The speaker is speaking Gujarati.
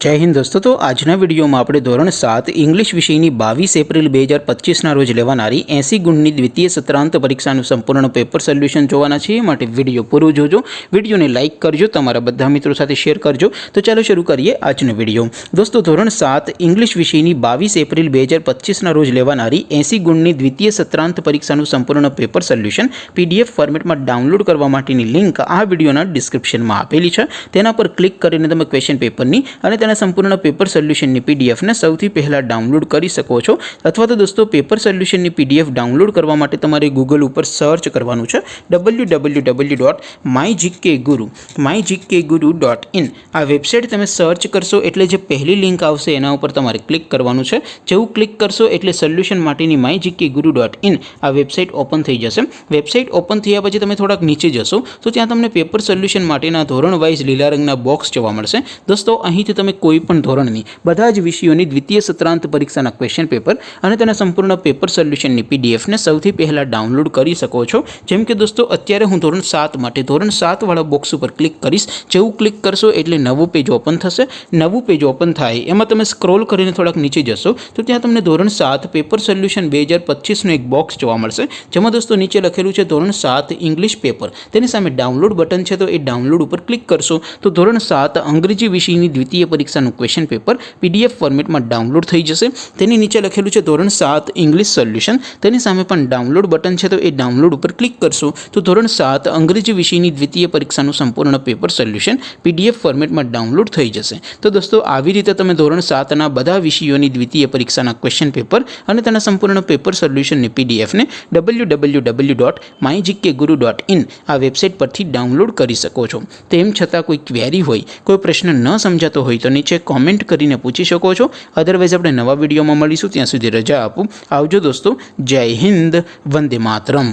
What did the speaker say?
जय हिंद दोस्तों। तो आजना विडियो में આપણે ધોરણ 7 ઇંગ્લિશ વિષયની 22 એપ્રિલ 2025 ના રોજ લેવાનારી 80 ગુણની દ્વિતીય સત્રાંત પરીક્ષાનું સંપૂર્ણ પેપર સોલ્યુશન જોવાના છે। માટે વિડિયો પૂરો જોજો, વિડિયોને લાઈક કરજો, તમારા બધા મિત્રો સાથે શેર કરજો। તો ચાલો શરૂ કરીએ આજનો વિડિયો। દોસ્તો ધોરણ 7 ઇંગ્લિશ વિષયની 22 એપ્રિલ 2025 ના રોજ લેવાનારી 80 ગુણની દ્વિતીય સત્રાંત પરીક્ષાનું સંપૂર્ણ પેપર સોલ્યુશન પીડીએફ ફોર્મેટમાં ડાઉનલોડ કરવા માટેની લિંક આ વિડિયોના ડિસ્ક્રિપ્શનમાં આપેલી છે। તેના પર ક્લિક કરીને તમે ક્વેશ્ચન પેપરની અને તેના સંપૂर्ण पेपर सोल्यूशन ની पीडीएफ ने સૌથી પહેલા ડાઉનલોડ કરી શકો છો। અથવા તો દોસ્તો પેપર સોલ્યુશન ની પીડીએફ ડાઉનલોડ કરવા માટે તમારે ગૂગલ ઉપર સર્ચ કરવાનું છે www.mygkguru.in। આ વેબસાઈટ તમે સર્ચ કરશો એટલે જે પહેલી લિંક આવશે એના ઉપર તમારે ક્લિક કરવાનું છે। જેવું ક્લિક કરશો એટલે સોલ્યુશન માટેની mygkguru.in આ વેબસાઈટ ઓપન થઈ જશે। વેબસાઈટ ઓપન થયા પછી તમે થોડાક નીચે જશો તો ત્યાં તમને પેપર સોલ્યુશન માટેના ધોરણ વાઇઝ લીલા રંગના બોક્સ જોવા મળશે। દોસ્તો અહીંથી તમે કોઈ પણ ધોરણની બધા જ વિષયોની દ્વિતીય સત્રાંત પરીક્ષાના ક્વેશ્ચન પેપર અને તેના સંપૂર્ણ પેપર સોલ્યુશનની પીડીએફ ને સૌથી પહેલા ડાઉનલોડ કરી શકો છો। જેમ કે દોસ્તો અત્યારે હું ધોરણ 7 માટે ધોરણ 7 વાળા બોક્સ ઉપર ક્લિક કરીશ। જેવું ક્લિક કરશો એટલે નવું પેજ ઓપન થશે। નવું પેજ ઓપન થાય એમાં તમે સ્ક્રોલ કરીને થોડાક નીચે જશો તો ત્યાં તમને ધોરણ 7 પેપર સોલ્યુશન 2025 નું એક બોક્સ જોવા મળશે। જેમાં દોસ્તો નીચે લખેલું છે ધોરણ 7 ઇંગ્લિશ પેપર। તેની સામે ડાઉનલોડ બટન છે તો એ ડાઉનલોડ ઉપર ક્લિક કરશો તો ધોરણ 7 અંગ્રેજી વિષયની દ્વિતીય પરીક્ષાનું ક્વેશ્ચન પેપર पीडीएफ फॉर्मेट में डाउनलॉड थई जशे। तेनी नीचे लखेलुं छे धोरण 7 इंग्लिश सोल्यूशन। तेनी सामे पण डाउनलॉड बटन छे तो ए डाउनलॉड पर क्लिक करशो तो धोरण 7 अंग्रेजी विषयनी द्वितीय परीक्षानुं संपूर्ण पेपर सोल्यूशन पीडीएफ फॉर्मेट में डाउनलॉड थई जशे। तो दोस्तों आवी रीते तमे धोरण 7 ना बधा विषयोनी द्वितीय परीक्षाना क्वेश्चन पेपर अने तेना संपूर्ण पेपर सोल्यूशननी पीडीएफ ने www.mygkguru.in आ वेबसाइट परथी डाउनलॉड करी शको छो। तेम छतां कोई क्वेरी होय, कोई प्रश्न न समजातो होय तो नीचे कॉमेंट કરીને પૂછી શકો છો। અધરવાઇઝ આપણે નવા વિડીયોમાં મળીશું, ત્યાં સુધી રજા આપું। આવજો દોસ્તો। જય હિન્દ, વંદે માતરમ।